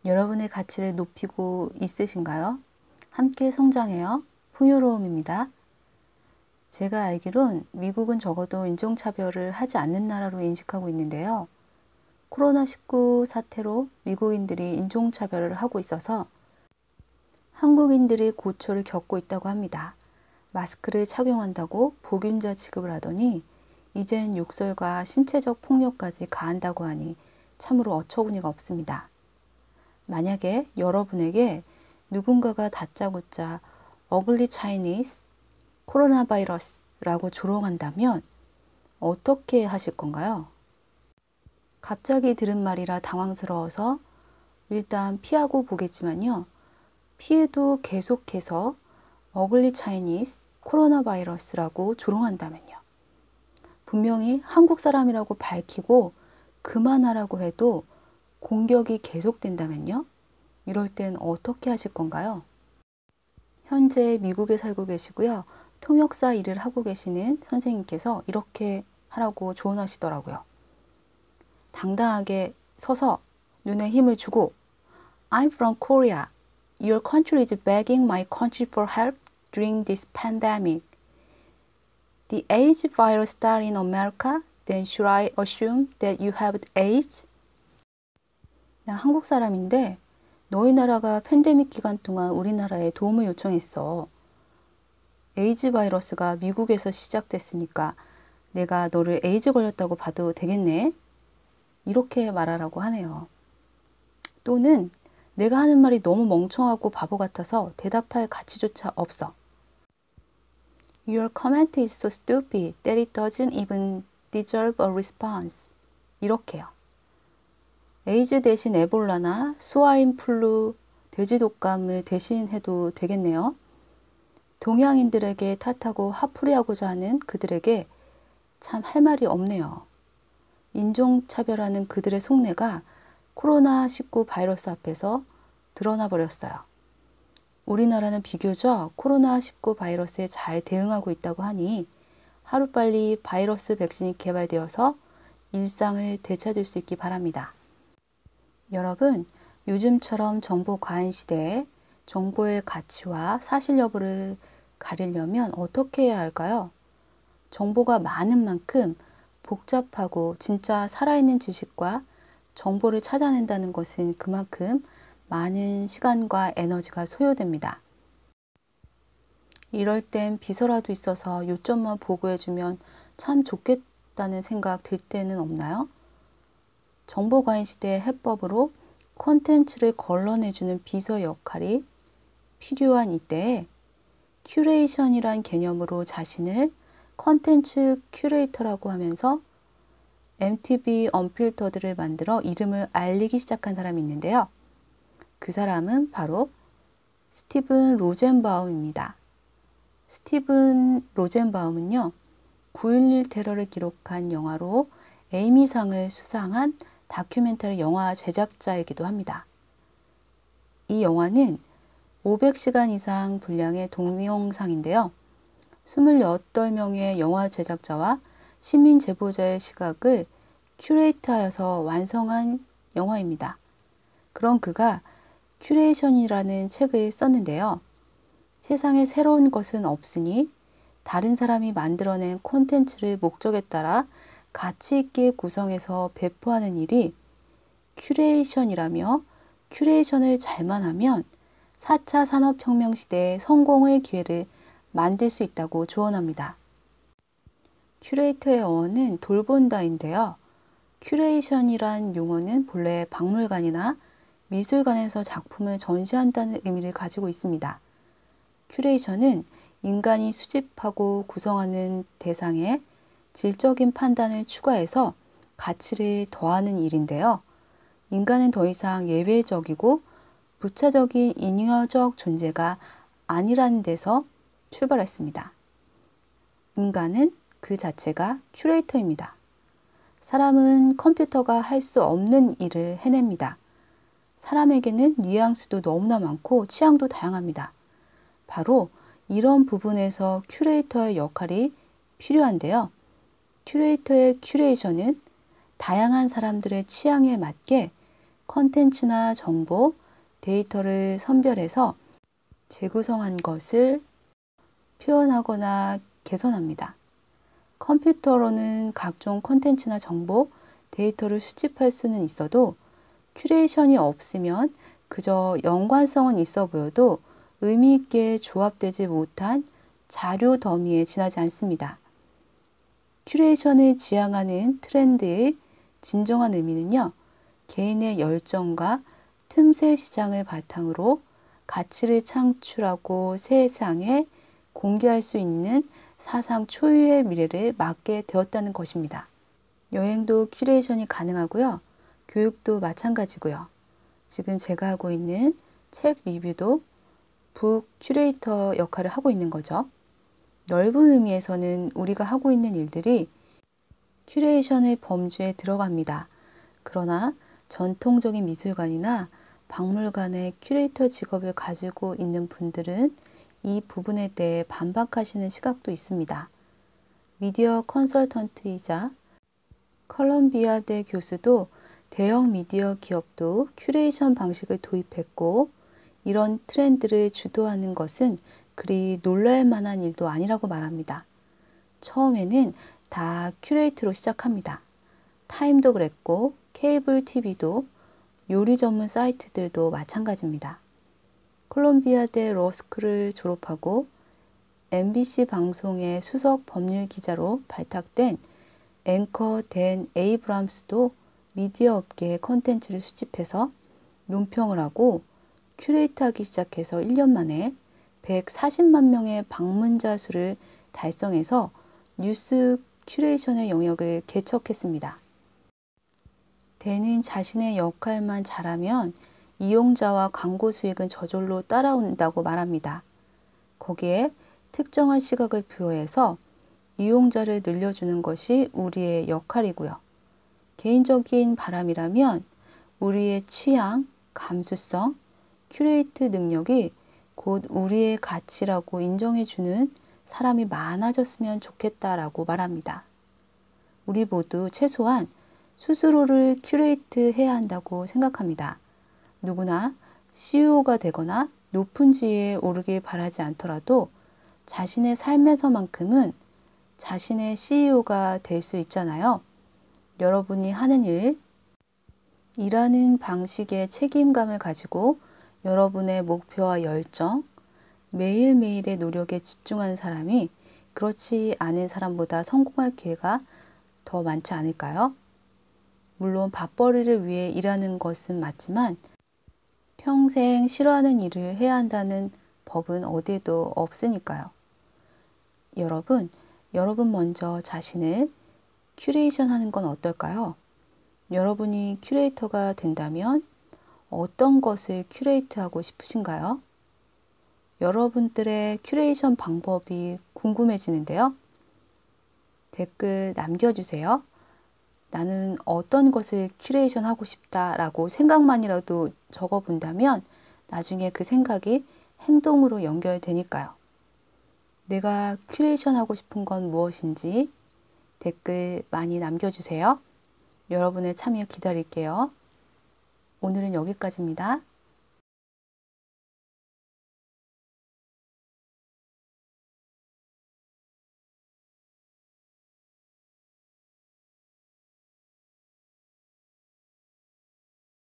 여러분의 가치를 높이고 있으신가요? 함께 성장해요. 풍요로움입니다. 제가 알기론 미국은 적어도 인종차별을 하지 않는 나라로 인식하고 있는데요. 코로나19 사태로 미국인들이 인종차별을 하고 있어서 한국인들이 고초를 겪고 있다고 합니다. 마스크를 착용한다고 복균자 취급을 하더니 이젠 욕설과 신체적 폭력까지 가한다고 하니 참으로 어처구니가 없습니다. 만약에 여러분에게 누군가가 다짜고짜 어글리 차이니스 코로나 바이러스라고 조롱한다면 어떻게 하실 건가요? 갑자기 들은 말이라 당황스러워서 일단 피하고 보겠지만요. 피해도 계속해서 어글리 차이니스 코로나 바이러스라고 조롱한다면요. 분명히 한국 사람이라고 밝히고 그만하라고 해도 공격이 계속된다면요. 이럴 땐 어떻게 하실 건가요? 현재 미국에 살고 계시고요. 통역사 일을 하고 계시는 선생님께서 이렇게 하라고 조언하시더라고요. 당당하게 서서 눈에 힘을 주고 I'm from Korea. Your country is begging my country for help during this pandemic. The AIDS virus started in America. Then should I assume that you have AIDS? 나 한국 사람인데 너희 나라가 팬데믹 기간 동안 우리나라에 도움을 요청했어. 에이즈 바이러스가 미국에서 시작됐으니까 내가 너를 에이즈 걸렸다고 봐도 되겠네? 이렇게 말하라고 하네요. 또는 내가 하는 말이 너무 멍청하고 바보 같아서 대답할 가치조차 없어. Your comment is so stupid that it doesn't even deserve a response. 이렇게요. 에이즈 대신 에볼라나 스와인플루, 돼지독감을 대신해도 되겠네요. 동양인들에게 탓하고 화풀이하고자 하는 그들에게 참 할 말이 없네요. 인종차별하는 그들의 속내가 코로나19 바이러스 앞에서 드러나 버렸어요. 우리나라는 비교적 코로나19 바이러스에 잘 대응하고 있다고 하니 하루빨리 바이러스 백신이 개발되어서 일상을 되찾을 수 있기 바랍니다. 여러분, 요즘처럼 정보 과잉 시대에 정보의 가치와 사실 여부를 가리려면 어떻게 해야 할까요? 정보가 많은 만큼 복잡하고 진짜 살아있는 지식과 정보를 찾아낸다는 것은 그만큼 많은 시간과 에너지가 소요됩니다. 이럴 땐 비서라도 있어서 요점만 보고해주면 참 좋겠다는 생각 들 때는 없나요? 정보 과잉 시대의 해법으로 콘텐츠를 걸러내주는 비서 역할이 필요한 이때에 큐레이션이란 개념으로 자신을 콘텐츠 큐레이터라고 하면서 MTV 언필터드를 만들어 이름을 알리기 시작한 사람이 있는데요. 그 사람은 바로 스티븐 로젠바움입니다. 스티븐 로젠바움은요, 9.11 테러를 기록한 영화로 에이미상을 수상한 다큐멘터리 영화 제작자이기도 합니다. 이 영화는 500시간 이상 분량의 동영상인데요. 28명의 영화 제작자와 시민 제보자의 시각을 큐레이트하여서 완성한 영화입니다. 그런 그가 큐레이션이라는 책을 썼는데요. 세상에 새로운 것은 없으니 다른 사람이 만들어낸 콘텐츠를 목적에 따라 가치 있게 구성해서 배포하는 일이 큐레이션이라며 큐레이션을 잘만 하면 4차 산업혁명 시대의 성공의 기회를 만들 수 있다고 조언합니다. 큐레이터의 어원은 돌본다인데요. 큐레이션이란 용어는 본래 박물관이나 미술관에서 작품을 전시한다는 의미를 가지고 있습니다. 큐레이션은 인간이 수집하고 구성하는 대상에 질적인 판단을 추가해서 가치를 더하는 일인데요. 인간은 더 이상 예외적이고 부차적인 인위적 존재가 아니라는 데서 출발했습니다. 인간은 그 자체가 큐레이터입니다. 사람은 컴퓨터가 할 수 없는 일을 해냅니다. 사람에게는 뉘앙스도 너무나 많고 취향도 다양합니다. 바로 이런 부분에서 큐레이터의 역할이 필요한데요. 큐레이터의 큐레이션은 다양한 사람들의 취향에 맞게 컨텐츠나 정보, 데이터를 선별해서 재구성한 것을 표현하거나 개선합니다. 컴퓨터로는 각종 컨텐츠나 정보, 데이터를 수집할 수는 있어도 큐레이션이 없으면 그저 연관성은 있어 보여도 의미 있게 조합되지 못한 자료 더미에 지나지 않습니다. 큐레이션을 지향하는 트렌드의 진정한 의미는요, 개인의 열정과 틈새 시장을 바탕으로 가치를 창출하고 세상에 공개할 수 있는 사상 초유의 미래를 맞게 되었다는 것입니다. 여행도 큐레이션이 가능하고요. 교육도 마찬가지고요. 지금 제가 하고 있는 책 리뷰도 북 큐레이터 역할을 하고 있는 거죠. 넓은 의미에서는 우리가 하고 있는 일들이 큐레이션의 범주에 들어갑니다. 그러나 전통적인 미술관이나 박물관의 큐레이터 직업을 가지고 있는 분들은 이 부분에 대해 반박하시는 시각도 있습니다. 미디어 컨설턴트이자 컬럼비아대 교수도 대형 미디어 기업도 큐레이션 방식을 도입했고 이런 트렌드를 주도하는 것은 그리 놀랄 만한 일도 아니라고 말합니다. 처음에는 다 큐레이트로 시작합니다. 타임도 그랬고 케이블 TV도 요리 전문 사이트들도 마찬가지입니다. 콜롬비아대 로스쿨을 졸업하고 MBC 방송의 수석 법률 기자로 발탁된 앵커 댄 에이브람스도 미디어 업계의 콘텐츠를 수집해서 논평을 하고 큐레이트하기 시작해서 1년 만에 140만 명의 방문자 수를 달성해서 뉴스 큐레이션의 영역을 개척했습니다. 댄은 자신의 역할만 잘하면 이용자와 광고 수익은 저절로 따라온다고 말합니다. 거기에 특정한 시각을 부여해서 이용자를 늘려주는 것이 우리의 역할이고요. 개인적인 바람이라면 우리의 취향, 감수성, 큐레이트 능력이 곧 우리의 가치라고 인정해주는 사람이 많아졌으면 좋겠다라고 말합니다. 우리 모두 최소한 스스로를 큐레이트 해야 한다고 생각합니다. 누구나 CEO가 되거나 높은 지위에 오르길 바라지 않더라도 자신의 삶에서만큼은 자신의 CEO가 될 수 있잖아요. 여러분이 하는 일, 일하는 방식에 책임감을 가지고 여러분의 목표와 열정, 매일매일의 노력에 집중하는 사람이 그렇지 않은 사람보다 성공할 기회가 더 많지 않을까요? 물론 밥벌이를 위해 일하는 것은 맞지만 평생 싫어하는 일을 해야 한다는 법은 어디에도 없으니까요. 여러분 먼저 자신을 큐레이션 하는 건 어떨까요? 여러분이 큐레이터가 된다면 어떤 것을 큐레이트하고 싶으신가요? 여러분들의 큐레이션 방법이 궁금해지는데요. 댓글 남겨주세요. 나는 어떤 것을 큐레이션 하고 싶다라고 생각만이라도 적어본다면 나중에 그 생각이 행동으로 연결되니까요. 내가 큐레이션 하고 싶은 건 무엇인지 댓글 많이 남겨주세요. 여러분의 참여 기다릴게요. 오늘은 여기까지입니다.